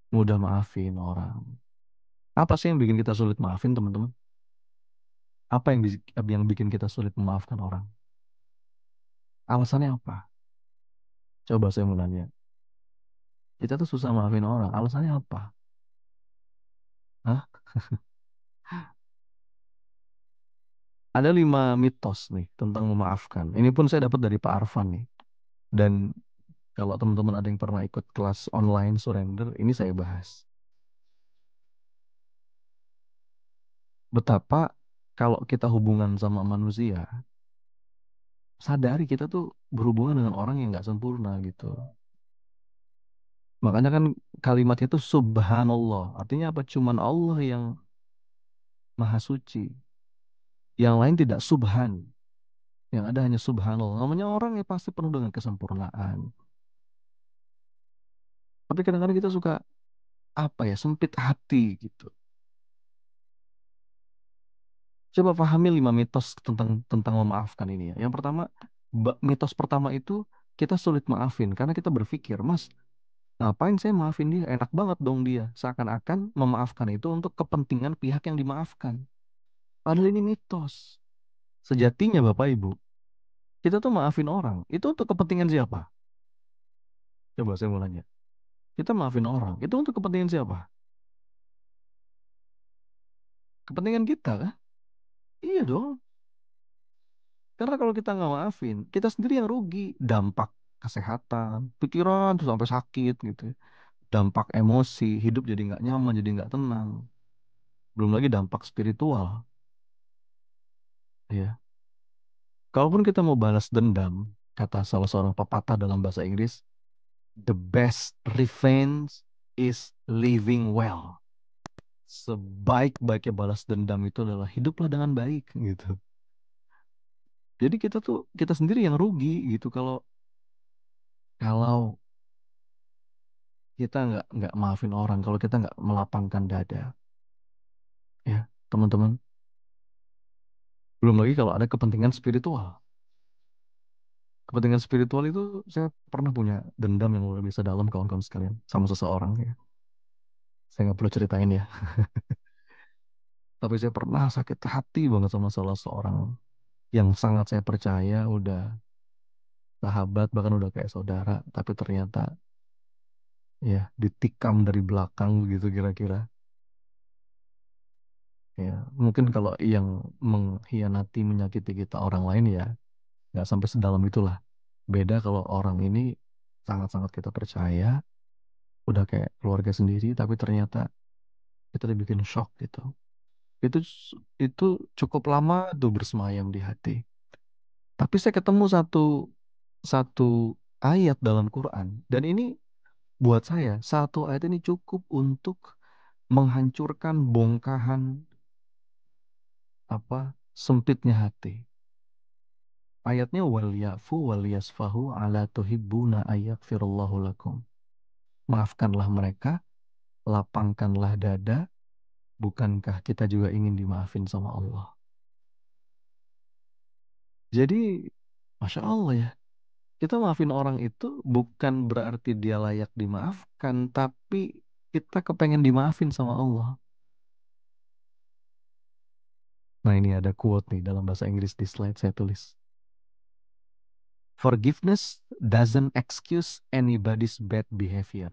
mudah maafin orang. Apa sih yang bikin kita sulit maafin, teman-teman? Apa yang bikin kita sulit memaafkan orang? Alasannya apa? Coba saya mau nanya. Kita tuh susah maafin orang. Alasannya apa? Hah? Ada 5 mitos nih tentang memaafkan. Ini pun saya dapat dari Pak Arfan nih. Dan kalau teman-teman ada yang pernah ikut kelas online surrender, ini saya bahas. Betapa kalau kita hubungan sama manusia, sadari kita tuh berhubungan dengan orang yang nggak sempurna gitu. Makanya kan kalimatnya itu subhanallah. Artinya apa? Cuman Allah yang maha suci. Yang lain tidak subhan. Yang ada hanya subhanallah. Namanya orang yang pasti penuh dengan kesempurnaan. Tapi kadang-kadang kita suka apa ya, sempit hati gitu. Coba pahami 5 mitos tentang tentang memaafkan ini ya. Yang pertama, mitos pertama itu kita sulit maafin karena kita berpikir, Mas, ngapain saya maafin dia? Enak banget dong dia. Seakan-akan memaafkan itu untuk kepentingan pihak yang dimaafkan. Padahal ini mitos. Sejatinya Bapak Ibu, kita tuh maafin orang. Itu untuk kepentingan siapa? Coba saya mau nanya. Kita maafin orang. Itu untuk kepentingan siapa? Kepentingan kita kan? Iya dong. Karena kalau kita nggak maafin, kita sendiri yang rugi. Dampak kesehatan, pikiran tuh sampai sakit gitu, ya. Dampak emosi, hidup jadi nggak nyaman, jadi nggak tenang. Belum lagi dampak spiritual. Ya. Kalaupun kita mau balas dendam, kata salah seorang pepatah dalam bahasa Inggris, the best revenge is living well. Sebaik-baiknya balas dendam itu adalah hiduplah dengan baik gitu. Jadi kita tuh kita sendiri yang rugi gitu kalau kalau kita nggak maafin orang, kalau kita nggak melapangkan dada, ya teman-teman. Belum lagi kalau ada kepentingan spiritual. Kepentingan spiritual itu saya pernah punya dendam yang luar biasa dalam kawan-kawan sekalian sama seseorang ya. Saya nggak perlu ceritain ya. Tapi saya pernah sakit hati banget sama salah seorang yang sangat saya percaya, udah sahabat bahkan udah kayak saudara, tapi ternyata ya ditikam dari belakang begitu kira-kira. Ya, mungkin kalau yang mengkhianati, menyakiti kita orang lain ya nggak sampai sedalam itulah. Beda kalau orang ini sangat-sangat kita percaya, udah kayak keluarga sendiri, tapi ternyata kita dibikin shock gitu. Itu itu cukup lama tuh bersemayam di hati. Tapi saya ketemu satu satu ayat dalam Quran dan ini buat saya satu ayat ini cukup untuk menghancurkan bongkahan apa sempitnya hati. Ayatnya wal yafu wal yasfahu ala tuhibbuna ayaghfirullahu lakum. Maafkanlah mereka, lapangkanlah dada, bukankah kita juga ingin dimaafin sama Allah? Jadi, Masya Allah ya, kita maafin orang itu bukan berarti dia layak dimaafkan, tapi kita kepengen dimaafin sama Allah. Nah ini ada quote nih dalam bahasa Inggris di slide saya tulis. Forgiveness doesn't excuse anybody's bad behavior.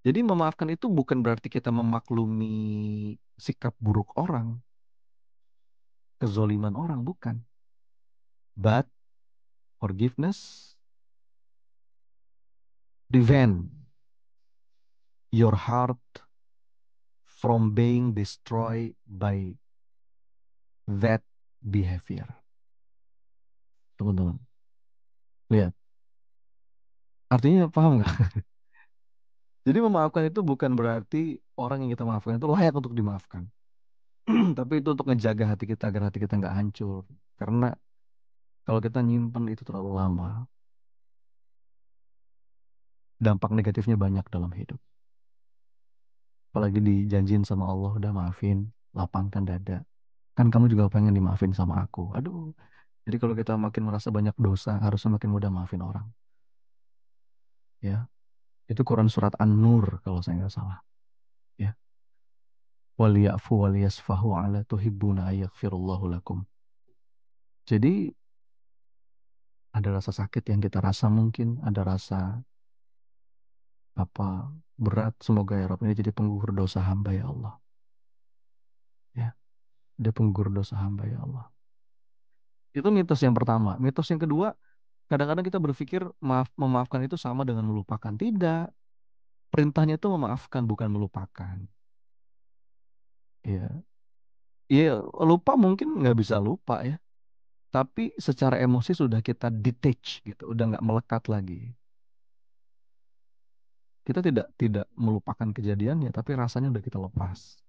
Jadi memaafkan itu bukan berarti kita memaklumi sikap buruk orang, kezoliman orang, bukan. But forgiveness prevent your heart from being destroyed by that behavior. Teman-teman, lihat. Artinya paham nggak? Jadi memaafkan itu bukan berarti orang yang kita maafkan itu layak untuk dimaafkan. Tapi itu untuk ngejaga hati kita agar hati kita nggak hancur. Karena kalau kita nyimpen itu terlalu lama, dampak negatifnya banyak dalam hidup. Apalagi dijanjin sama Allah, udah maafin, lapangkan dada. Kan kamu juga pengen dimaafin sama aku. Aduh, jadi kalau kita makin merasa banyak dosa, harusnya makin mudah maafin orang. Ya, itu Quran surat An-Nur kalau saya nggak salah. Ya, waliyafu waliyasfahu ala tuhibbuna ayaghfirullahu lakum. Jadi ada rasa sakit yang kita rasa mungkin, ada rasa apa berat. Semoga ya Rabb ini jadi penggugur dosa hamba ya Allah. Ya, dia penggugur dosa hamba ya Allah. Itu mitos yang pertama. Mitos yang kedua, kadang-kadang kita berpikir memaafkan itu sama dengan melupakan. Tidak. Perintahnya itu memaafkan, bukan melupakan. Ya, ya lupa mungkin nggak bisa lupa ya. Tapi secara emosi sudah kita detach gitu, udah nggak melekat lagi. Kita tidak tidak melupakan kejadiannya, tapi rasanya udah kita lepas.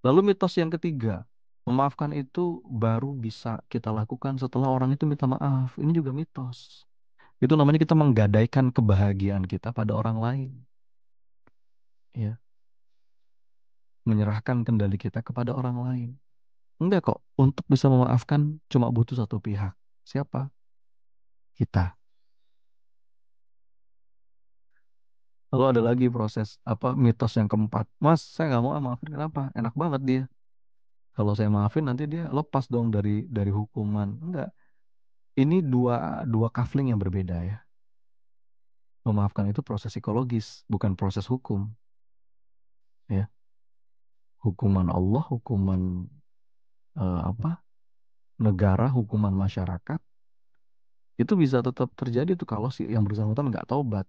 Lalu mitos yang ketiga, memaafkan itu baru bisa kita lakukan setelah orang itu minta maaf. Ini juga mitos. Itu namanya kita menggadaikan kebahagiaan kita pada orang lain. ya, menyerahkan kendali kita kepada orang lain. Enggak kok, untuk bisa memaafkan cuma butuh satu pihak. Siapa? Kita. Lalu ada lagi proses apa mitos yang keempat. Mas, saya nggak mau maafin, kenapa? Enak banget dia. Kalau saya maafin nanti dia lepas dong dari hukuman. Enggak. Ini dua dua kafling yang berbeda ya. Memaafkan itu proses psikologis, bukan proses hukum. Ya, hukuman Allah, hukuman apa? Negara, hukuman masyarakat itu bisa tetap terjadi tuh kalau si yang bersangkutan nggak taubat.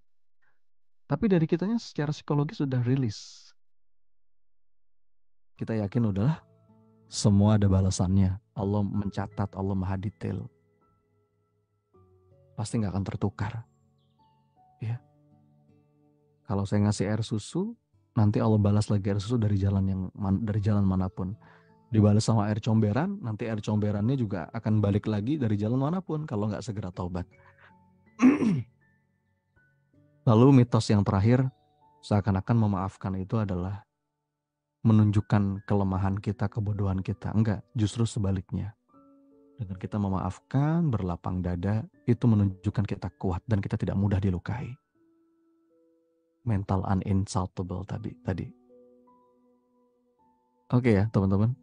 Tapi dari kitanya secara psikologis sudah rilis. Kita yakin udahlah semua ada balasannya. Allah mencatat, Allah maha detail. Pasti nggak akan tertukar. Ya. Kalau saya ngasih air susu, nanti Allah balas lagi air susu dari dari jalan manapun. Dibalas sama air comberan, nanti air comberannya juga akan balik lagi dari jalan manapun kalau nggak segera taubat. Lalu mitos yang terakhir, seakan-akan memaafkan itu adalah menunjukkan kelemahan kita, kebodohan kita. Enggak, justru sebaliknya. Dengan kita memaafkan, berlapang dada, itu menunjukkan kita kuat dan kita tidak mudah dilukai. Mental uninsultable tadi. Oke ya, teman-teman.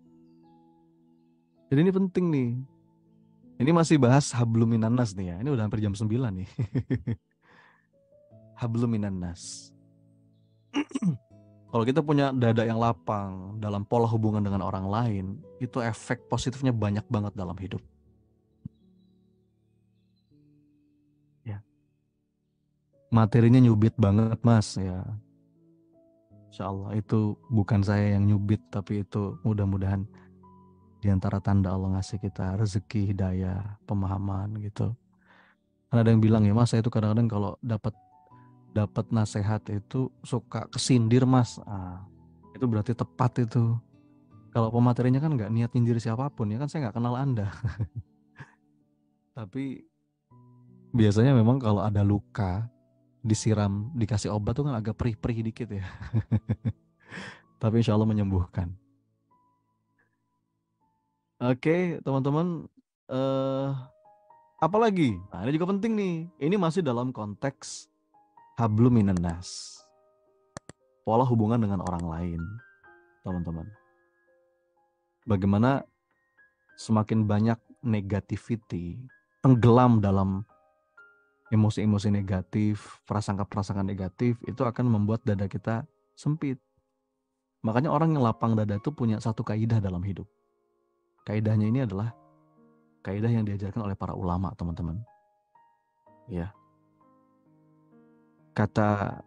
Jadi ini penting nih. Ini masih bahas hablum minan nas nih ya. Ini udah hampir jam 9 nih. Hablum minan nas. Kalau kita punya dada yang lapang dalam pola hubungan dengan orang lain, itu efek positifnya banyak banget dalam hidup. Ya. Materinya nyubit banget mas ya. Insya Allah itu bukan saya yang nyubit, tapi itu mudah-mudahan di antara tanda Allah ngasih kita rezeki, hidayah, pemahaman gitu. Karena ada yang bilang ya mas, saya itu kadang-kadang kalau dapat nasihat itu suka kesindir mas. Itu berarti tepat itu. Kalau pematerinya kan nggak niat nyindir siapapun ya kan, saya nggak kenal Anda. Tapi biasanya memang kalau ada luka disiram dikasih obat tuh kan agak perih-perih dikit ya. Tapi insya Allah menyembuhkan. Oke teman-teman, eh apalagi? Nah ini juga penting nih. Ini masih dalam konteks hablum minan nas. Pola hubungan dengan orang lain, teman-teman. Bagaimana semakin banyak negativity, tenggelam dalam emosi-emosi negatif, prasangka-prasangka negatif, itu akan membuat dada kita sempit. Makanya orang yang lapang dada itu punya satu kaidah dalam hidup. Kaidahnya ini adalah kaidah yang diajarkan oleh para ulama, teman-teman. Ya. Kata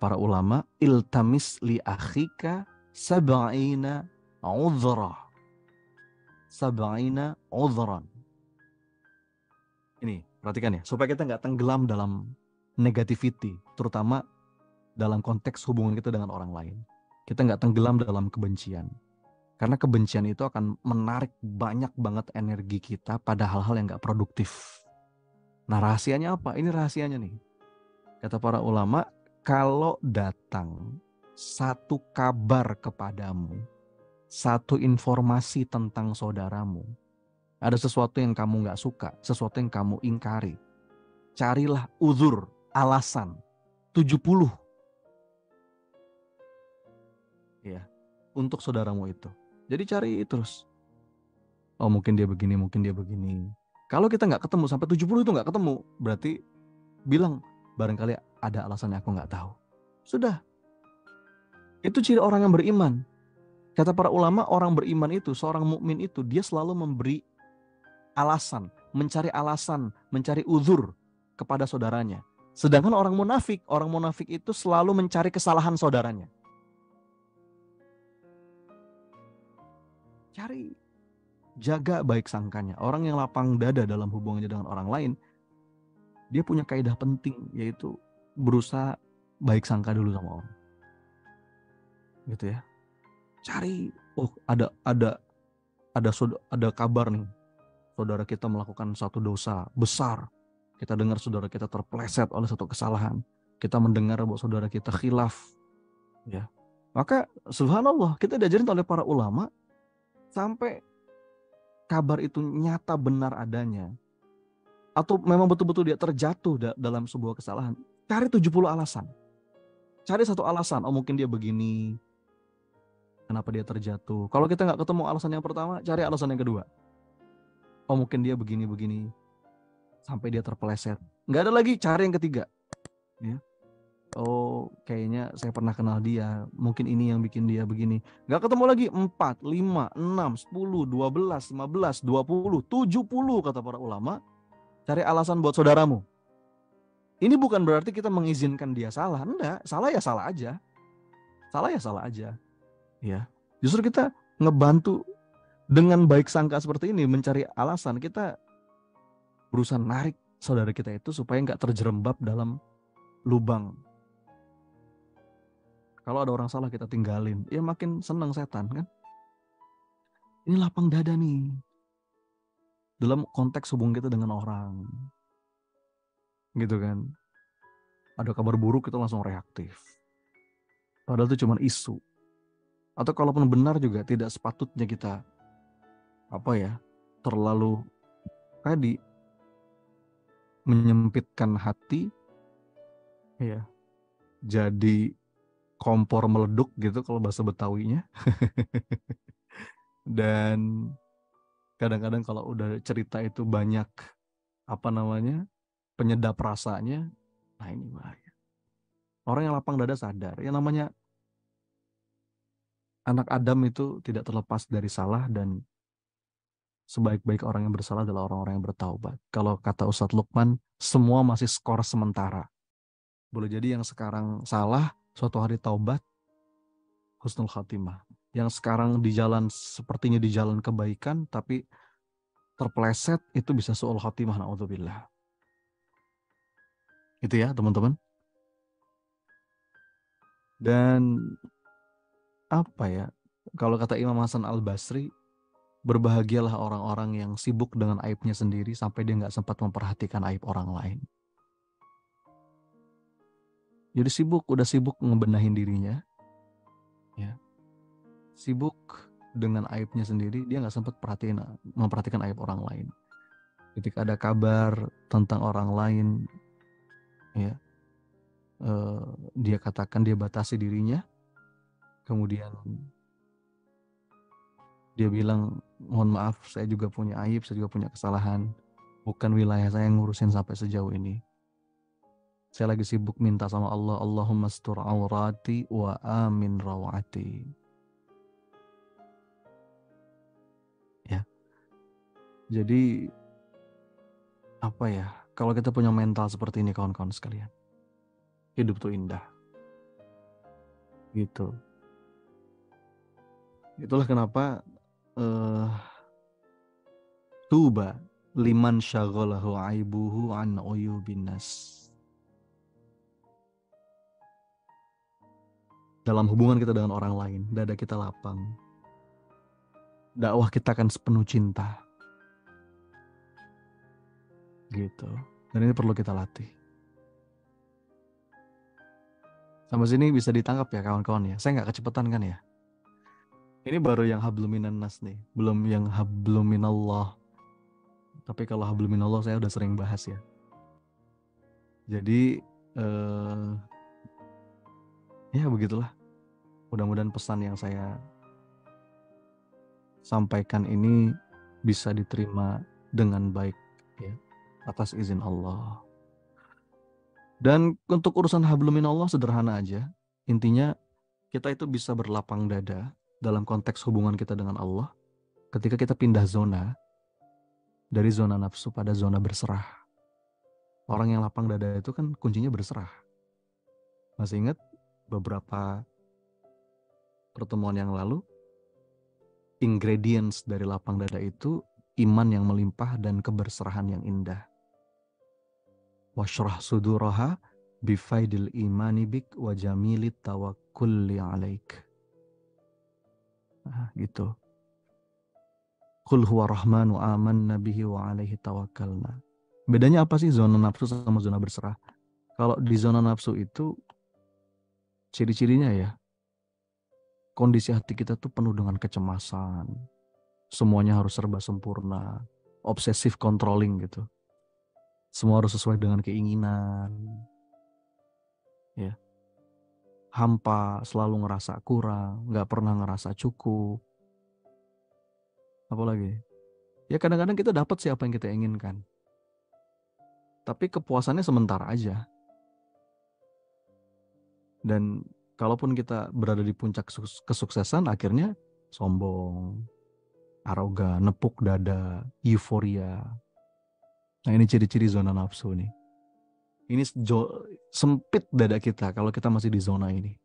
para ulama, iltamis li akhika sab'ina udhra. Sab'ina udhran. Ini, perhatikan ya, supaya kita nggak tenggelam dalam negativity, terutama dalam konteks hubungan kita dengan orang lain. Kita nggak tenggelam dalam kebencian. Karena kebencian itu akan menarik banyak banget energi kita pada hal-hal yang nggak produktif. Nah rahasianya apa? Ini rahasianya nih. Kata para ulama, kalau datang satu kabar kepadamu, satu informasi tentang saudaramu, ada sesuatu yang kamu nggak suka, sesuatu yang kamu ingkari, carilah uzur, alasan, 70 ya, untuk saudaramu itu. Jadi cari terus. Oh mungkin dia begini, mungkin dia begini. Kalau kita nggak ketemu, sampai 70 itu nggak ketemu, berarti bilang, barangkali ada alasannya aku nggak tahu. Sudah. Itu ciri orang yang beriman. Kata para ulama, orang beriman itu, seorang mukmin itu, dia selalu memberi alasan, mencari uzur kepada saudaranya. Sedangkan orang munafik itu selalu mencari kesalahan saudaranya. Cari, jaga baik sangkanya. Orang yang lapang dada dalam hubungannya dengan orang lain, dia punya kaidah penting, yaitu berusaha baik sangka dulu sama orang. Gitu ya. Cari, ada kabar nih, saudara kita melakukan satu dosa besar. Kita dengar saudara kita terpeleset oleh satu kesalahan. kita mendengar bahwa saudara kita khilaf, ya, maka subhanallah kita diajarin oleh para ulama sampai kabar itu nyata benar adanya, atau memang betul-betul dia terjatuh dalam sebuah kesalahan, cari 70 alasan. Cari satu alasan, oh mungkin dia begini, kenapa dia terjatuh. Kalau kita nggak ketemu alasan yang pertama, cari alasan yang kedua. Oh mungkin dia begini-begini, sampai dia terpeleset. Nggak ada lagi, cari yang ketiga. Ya. Oh kayaknya saya pernah kenal dia, mungkin ini yang bikin dia begini. Nggak ketemu lagi, 4, 5, 6, 10, 12, 15, 20, 70 kata para ulama. Cari alasan buat saudaramu. Ini bukan berarti kita mengizinkan dia salah. Enggak, salah ya salah aja. Salah ya salah aja. Ya. Justru kita ngebantu dengan baik sangka seperti ini, mencari alasan. Kita berusaha narik saudara kita itu supaya nggak terjerembab dalam lubang. Kalau ada orang salah kita tinggalin, ya makin senang setan kan. Ini lapang dada nih. Dalam konteks hubungan kita dengan orang. Gitu kan. Ada kabar buruk kita langsung reaktif. Padahal itu cuma isu. Atau kalaupun benar juga tidak sepatutnya kita terlalu tadi menyempitkan hati, ya, jadi kompor meleduk gitu kalau bahasa Betawinya. Dan kadang-kadang kalau udah cerita itu banyak penyedap rasanya, nah ini bahaya. Orang yang lapang dada sadar, yang namanya anak Adam itu tidak terlepas dari salah, dan sebaik-baik orang yang bersalah adalah orang-orang yang bertaubat. Kalau kata Ustadz Lukman, semua masih skor sementara. Boleh jadi yang sekarang salah, suatu hari taubat, husnul khatimah. Yang sekarang sepertinya di jalan kebaikan, tapi terpeleset, itu bisa su'ul khatimah, na'udzubillah. Itu ya teman-teman. Dan kalau kata Imam Hasan Al-Basri, berbahagialah orang-orang yang sibuk dengan aibnya sendiri sampai dia nggak sempat memperhatikan aib orang lain. Jadi udah sibuk ngebenahin dirinya, ya, sibuk dengan aibnya sendiri, dia nggak sempat memperhatikan aib orang lain. Ketika ada kabar tentang orang lain, ya, dia katakan, dia batasi dirinya, kemudian dia bilang, mohon maaf, saya juga punya aib, saya juga punya kesalahan, bukan wilayah saya yang ngurusin sampai sejauh ini. Saya lagi sibuk minta sama Allah, Allahumma astur aurati wa amin rawati. Ya. Jadi kalau kita punya mental seperti ini kawan-kawan sekalian, hidup tuh indah. Gitu. Itulah kenapa tuba liman syaghalahu aibuhu an uyubin nas. Dalam hubungan kita dengan orang lain, dada kita lapang. Dakwah kita akan sepenuh cinta. Gitu. Dan ini perlu kita latih. Sampai sini bisa ditangkap ya kawan-kawan ya. Saya nggak kecepatan kan ya. Ini baru yang habluminan nas nih. Belum yang habluminallah. Tapi kalau habluminallah saya udah sering bahas ya. Jadi ya begitulah. Mudah-mudahan pesan yang saya sampaikan ini bisa diterima dengan baik ya, atas izin Allah. Dan untuk urusan habluminallah sederhana aja. Intinya kita itu bisa berlapang dada dalam konteks hubungan kita dengan Allah ketika kita pindah zona dari zona nafsu pada zona berserah. Orang yang lapang dada itu kan kuncinya berserah. Masih ingat beberapa pertemuan yang lalu, ingredients dari lapang dada itu iman yang melimpah dan keberserahan yang indah. Washrah suduraha bifaidil imani bik wa jamilit tawakkulli alaik. Nah, gitu. Qul huwa rahmanu amanna bihi wa alaihi tawakkalna. Bedanya apa sih zona nafsu sama zona berserah? Kalau di zona nafsu itu ciri-cirinya ya, kondisi hati kita tuh penuh dengan kecemasan. Semuanya harus serba sempurna, obsessive controlling gitu. Semua harus sesuai dengan keinginan. Ya. Hampa, selalu ngerasa kurang, nggak pernah ngerasa cukup. Apalagi? Ya kadang-kadang kita dapat sih apa yang kita inginkan. Tapi kepuasannya sementara aja. Dan kalaupun kita berada di puncak kesuksesan, akhirnya sombong, arogan, nepuk dada, euforia. Nah ini ciri-ciri zona nafsu nih. Ini sempit dada kita kalau kita masih di zona ini.